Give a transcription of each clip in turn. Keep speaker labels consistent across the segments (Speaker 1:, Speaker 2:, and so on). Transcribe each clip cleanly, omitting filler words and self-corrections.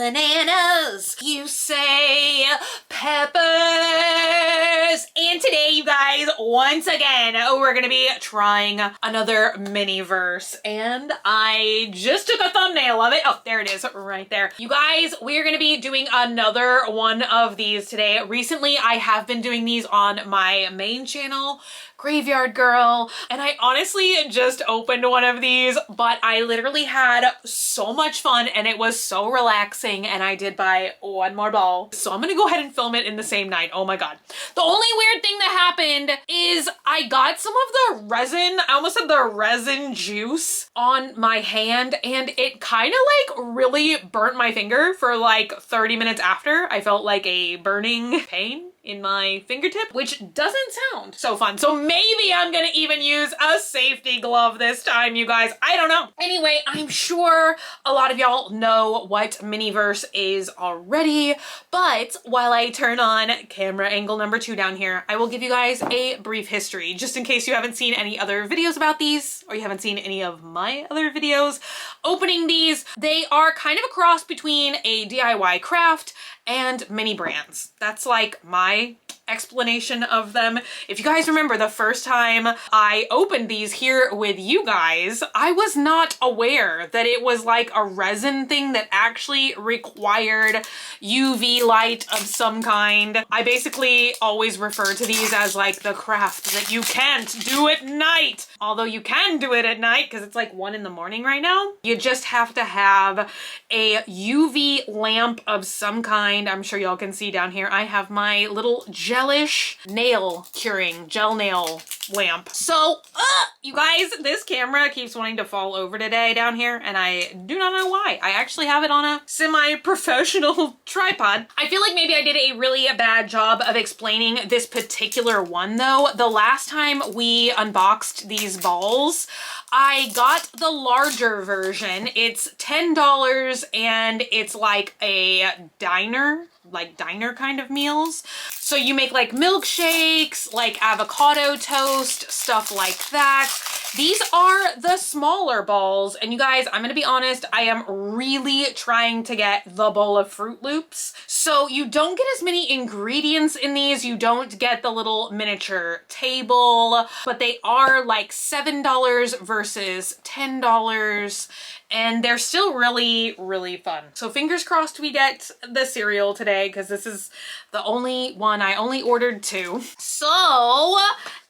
Speaker 1: bananas, you say peppers. And today, you guys, once again, we're gonna be trying another mini verse, and I just took a thumbnail of it. Oh, there it is right there. You guys, we're gonna be doing another one of these today. Recently, I have been doing these on my main channel, Graveyard Girl, and I honestly just opened one of these, but I literally had so much fun and it was so relaxing, and I did buy one more ball. So I'm gonna go ahead and film it in the same night. Oh my god. The only weird thing that happened is I got some of the resin, I almost said the resin juice on my hand, and it kind of like really burnt my finger for like 30 minutes after. I felt like a burning pain in my fingertip, which doesn't sound so fun. So maybe I'm gonna even use a safety glove this time, you guys. I don't know. Anyway, I'm sure a lot of y'all know what Miniverse is already, but while I turn on camera angle number 2 down here, I will give you guys a brief history, just in case you haven't seen any other videos about these, or you haven't seen any of my other videos opening these. They are kind of a cross between a DIY craft and mini brands. That's like my explanation of them. If you guys remember the first time I opened these here with you guys, I was not aware that it was like a resin thing that actually required UV light of some kind. I basically always refer to these as like the craft that you can't do at night. Although you can do it at night because it's like 1 in the morning right now. You just have to have a UV lamp of some kind. I'm sure y'all can see down here I have my little gelish nail curing gel nail lamp. So you guys, this camera keeps wanting to fall over today down here, and I do not know why. I actually have it on a semi-professional tripod. I feel like maybe I did a really bad job of explaining this particular one though. The last time we unboxed these balls, I got the larger version. It's $10 and it's like a diner kind of meals. So you make like milkshakes, like avocado toast, stuff like that. These are the smaller balls, and you guys, I'm gonna be honest, I am really trying to get the bowl of Fruit Loops. So you don't get as many ingredients in these, you don't get the little miniature table, but they are like $7 versus $10. And they're still really, really fun. So fingers crossed we get the cereal today, because this is the only one. I only ordered 2. So,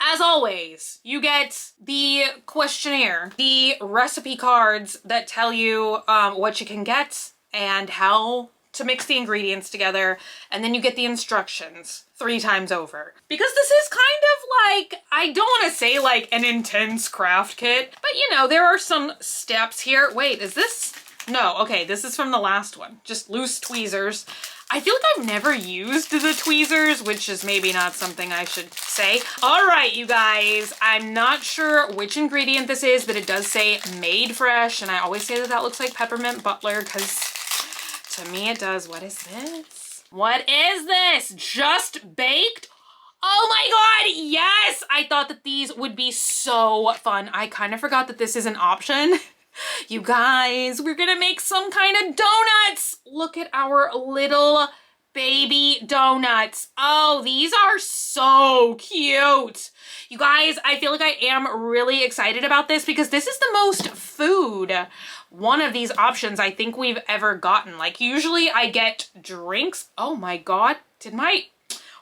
Speaker 1: as always, you get the questionnaire, the recipe cards that tell you what you can get and how to mix the ingredients together, and then you get the instructions 3 times over. Because this is kind of like, I don't want to say like an intense craft kit, but you know, there are some steps here. Wait, is this? No, okay, this is from the last one. Just loose tweezers. I feel like I've never used the tweezers, which is maybe not something I should say. All right, you guys, I'm not sure which ingredient this is, but it does say made fresh, and I always say that that looks like peppermint butler, because to me it does. What is this? What is this? Just baked? Oh my god, yes! I thought that these would be so fun. I kind of forgot that this is an option. You guys, we're gonna make some kind of donuts. Look at our little baby donuts. Oh, these are so cute. You guys, I feel like I am really excited about this because this is the most food one of these options I think we've ever gotten. Like usually I get drinks. Oh my god,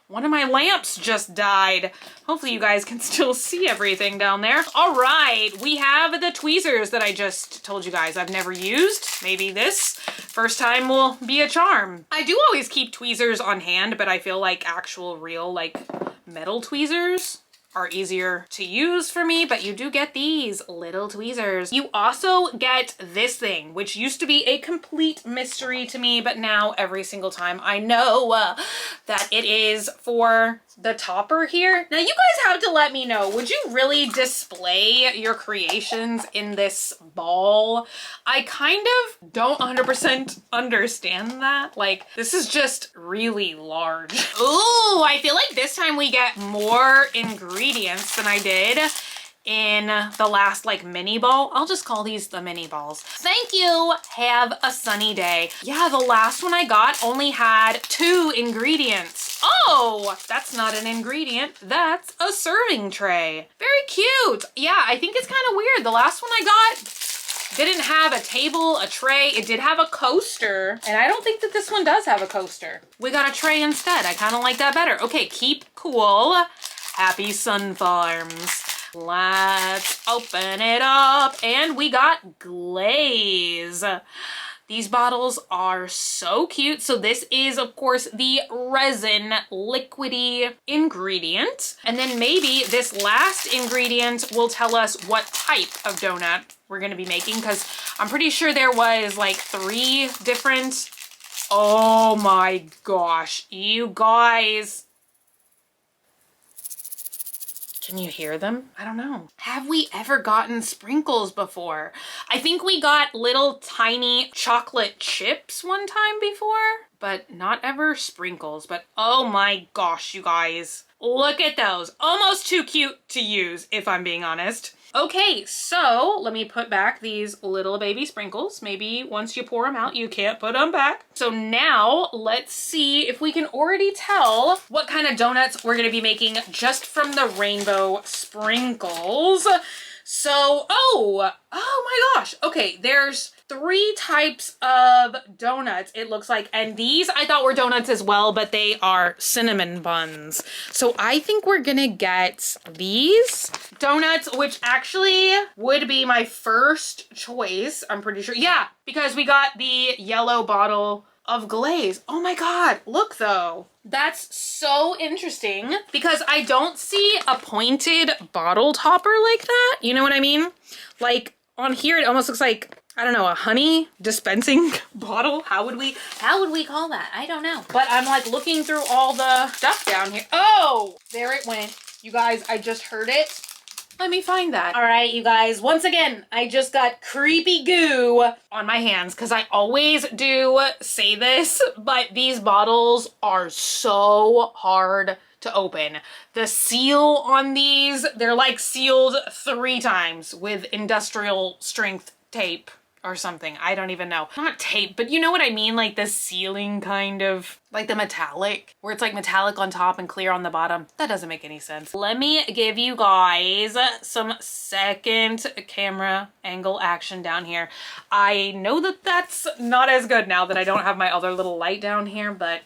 Speaker 1: one of my lamps just died. Hopefully you guys can still see everything down there. All right, we have the tweezers that I just told you guys I've never used. Maybe this first time will be a charm. I do always keep tweezers on hand, but I feel like actual real like metal tweezers are easier to use for me, but you do get these little tweezers. You also get this thing, which used to be a complete mystery to me, but now every single time I know that it is for the topper here. Now you guys have to let me know, would you really display your creations in this ball? I kind of don't 100% understand that. Like, this is just really large. Ooh, I feel like this time we get more ingredients than I did in the last like mini ball. I'll just call these the mini balls. Thank you. Have a sunny day. Yeah, the last one I got only had 2 ingredients. Oh, that's not an ingredient. That's a serving tray. Very cute. Yeah, I think it's kind of weird. The last one I got didn't have a table, a tray. It did have a coaster, and I don't think that this one does have a coaster. We got a tray instead. I kind of like that better. Okay, keep cool. Happy Sun Farms. Let's open it up, and we got glaze. These bottles are so cute. So this is, of course, the resin liquidy ingredient. And then maybe this last ingredient will tell us what type of donut we're gonna be making, because I'm pretty sure there was like 3 different. Oh my gosh, you guys. Can you hear them? I don't know. Have we ever gotten sprinkles before? I think we got little tiny chocolate chips one time before, but not ever sprinkles. But oh my gosh, you guys. Look at those. Almost too cute to use, if I'm being honest. Okay, so let me put back these little baby sprinkles. Maybe once you pour them out, you can't put them back. So now let's see if we can already tell what kind of donuts we're gonna be making just from the rainbow sprinkles. So, oh my gosh. Okay, there's 3 types of donuts, it looks like. And these I thought were donuts as well, but they are cinnamon buns. So I think we're gonna get these donuts, which actually would be my first choice, I'm pretty sure. Yeah, because we got the yellow bottle of glaze. Oh my God, look though. That's so interesting because I don't see a pointed bottle topper like that. You know what I mean? Like on here, it almost looks like, I don't know, a honey dispensing bottle. How would we call that? I don't know. But I'm like looking through all the stuff down here. Oh, there it went. You guys, I just heard it. Let me find that. All right, you guys, once again, I just got creepy goo on my hands because I always do say this, but these bottles are so hard to open. The seal on these, they're like sealed 3 times with industrial strength tape or something. I don't even know. Not tape, but you know what I mean? Like the sealing kind of, like the metallic, where it's like metallic on top and clear on the bottom. That doesn't make any sense. Let me give you guys some second camera angle action down here. I know that that's not as good now that I don't have my other little light down here, but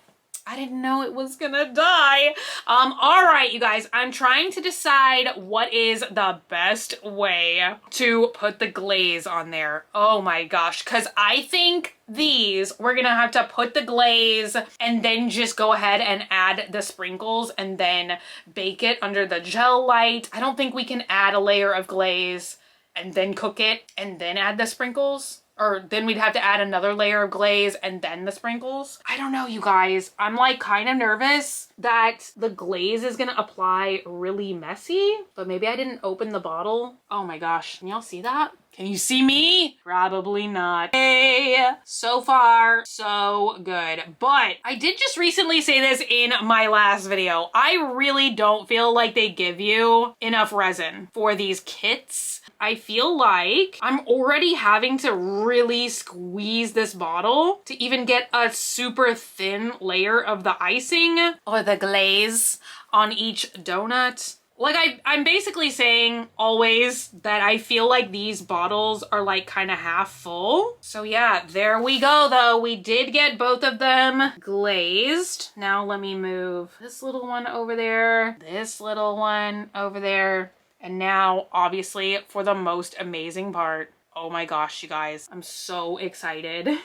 Speaker 1: I didn't know it was gonna die. All right, you guys, I'm trying to decide what is the best way to put the glaze on there. Oh my gosh, because I think we're gonna have to put the glaze and then just go ahead and add the sprinkles and then bake it under the gel light. I don't think we can add a layer of glaze and then cook it and then add the sprinkles. Or then we'd have to add another layer of glaze and then the sprinkles. I don't know, you guys. I'm like kind of nervous that the glaze is gonna apply really messy, but maybe I didn't open the bottle. Oh my gosh, can y'all see that? Can you see me? Probably not. Hey, so far, so good. But I did just recently say this in my last video. I really don't feel like they give you enough resin for these kits. I feel like I'm already having to really squeeze this bottle to even get a super thin layer of the icing or the glaze on each donut. Like I'm basically saying always that I feel like these bottles are like kind of half full. So yeah, there we go though. We did get both of them glazed. Now let me move this little one over there, this little one over there. And now obviously for the most amazing part, oh my gosh, you guys, I'm so excited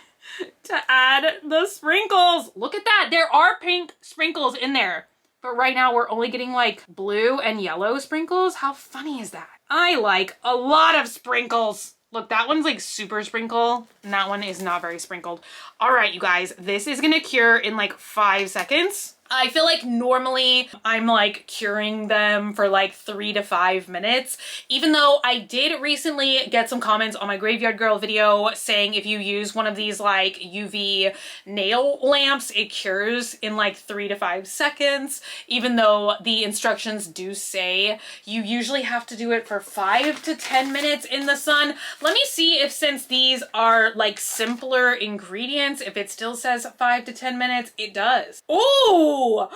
Speaker 1: to add the sprinkles. Look at that. There are pink sprinkles in there. But right now we're only getting like blue and yellow sprinkles. How funny is that? I like a lot of sprinkles. Look, that one's like super sprinkle and that one is not very sprinkled. All right, you guys, this is gonna cure in like 5 seconds. I feel like normally I'm like curing them for like 3 to 5 minutes, even though I did recently get some comments on my Graveyard Girl video saying if you use one of these like UV nail lamps, it cures in like 3 to 5 seconds, even though the instructions do say you usually have to do it for 5 to 10 minutes in the sun. Let me see if, since these are like simpler ingredients, if it still says 5 to 10 minutes. It does. Ooh!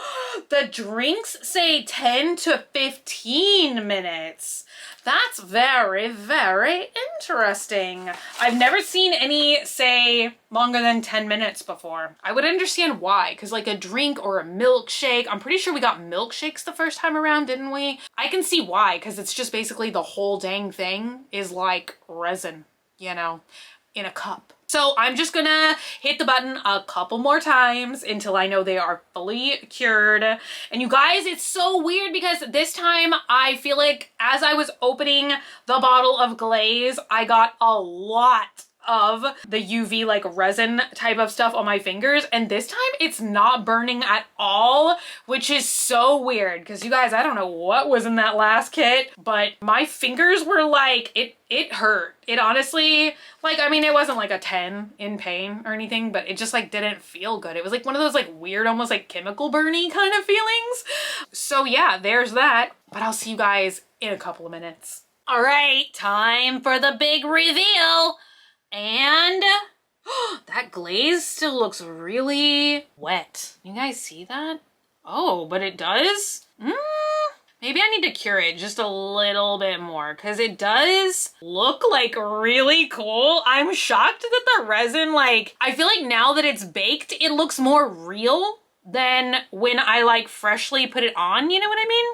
Speaker 1: The drinks say 10 to 15 minutes. That's very, very interesting. I've never seen any say longer than 10 minutes before. I would understand why, because like a drink or a milkshake, I'm pretty sure we got milkshakes the first time around, didn't we? I can see why, because it's just basically the whole dang thing is like resin, you know, in a cup. So I'm just gonna hit the button a couple more times until I know they are fully cured. And you guys, it's so weird because this time I feel like as I was opening the bottle of glaze, I got a lot of the UV like resin type of stuff on my fingers, and this time it's not burning at all, which is so weird because you guys, I don't know what was in that last kit, but my fingers were like, it hurt. It honestly, like, I mean, it wasn't like a 10 in pain or anything, but it just like didn't feel good. It was like one of those like weird, almost like chemical burny kind of feelings. So yeah, there's that, but I'll see you guys in a couple of minutes. All right, time for the big reveal. And that glaze still looks really wet. You guys see that? Oh, but it does? Maybe I need to cure it just a little bit more because it does look like really cool. I'm shocked that the resin, like, I feel like now that it's baked, it looks more real than when I like freshly put it on, you know what I mean?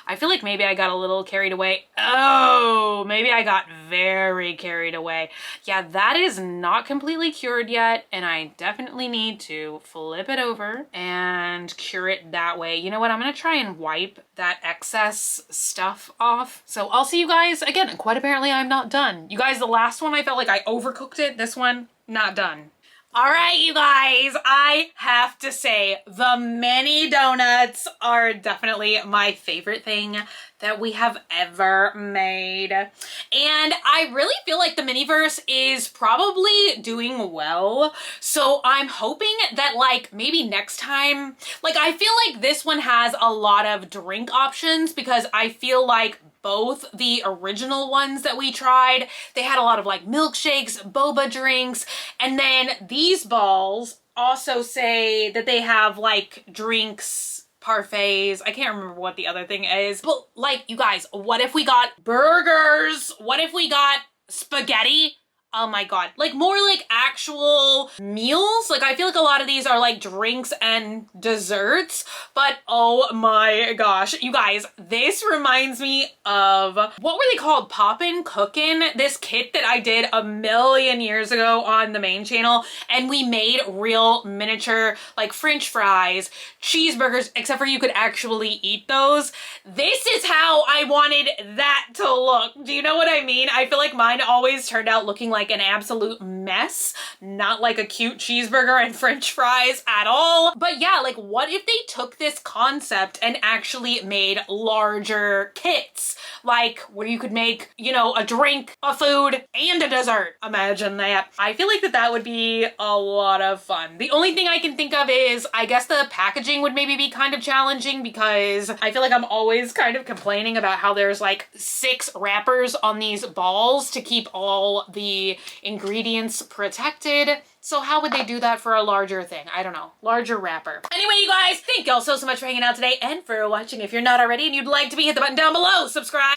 Speaker 1: I feel like maybe I got a little carried away. Oh, maybe I got very carried away. Yeah, that is not completely cured yet, and I definitely need to flip it over and cure it that way. You know what? I'm gonna try and wipe that excess stuff off. So I'll see you guys again. Quite apparently I'm not done. You guys, the last one I felt like I overcooked it. This one, not done. All right, you guys, I have to say the mini donuts are definitely my favorite thing that we have ever made. And I really feel like the Miniverse is probably doing well. So I'm hoping that like maybe next time, like I feel like this one has a lot of drink options because I feel like both the original ones that we tried, they had a lot of like milkshakes, boba drinks, and then these balls also say that they have like drinks, parfaits. I can't remember what the other thing is, but like you guys, what if we got burgers? What if we got spaghetti? Oh my God, like more like actual meals. Like I feel like a lot of these are like drinks and desserts, but oh my gosh, you guys, this reminds me of, what were they called? Poppin' Cookin', this kit that I did a million years ago on the main channel, and we made real miniature like French fries, cheeseburgers, except for you could actually eat those. This is how I wanted that to look. Do you know what I mean? I feel like mine always turned out looking like an absolute mess, not like a cute cheeseburger and French fries at all. But yeah, like what if they took this concept and actually made larger kits, like where you could make, you know, a drink, a food, and a dessert. Imagine that. I feel like that would be a lot of fun. The only thing I can think of is I guess the packaging would maybe be kind of challenging because I feel like I'm always kind of complaining about how there's like 6 wrappers on these balls to keep all the ingredients protected. So how would they do that for a larger thing? I don't know. Larger wrapper. Anyway, you guys, thank y'all so much for hanging out today and for watching. If you're not already and you'd like to be, hit the button down below. Subscribe.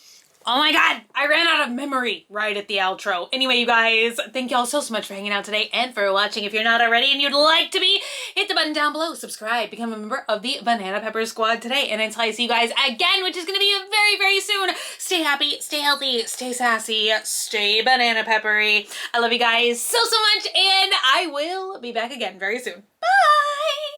Speaker 1: Oh my God, I ran out of memory right at the outro. Anyway, you guys, thank y'all so much for hanging out today and for watching. If you're not already and you'd like to be, hit the button down below, subscribe, become a member of the Banana Pepper Squad today. And until I see you guys again, which is gonna be very, very soon, stay happy, stay healthy, stay sassy, stay banana peppery. I love you guys so, so much, and I will be back again very soon.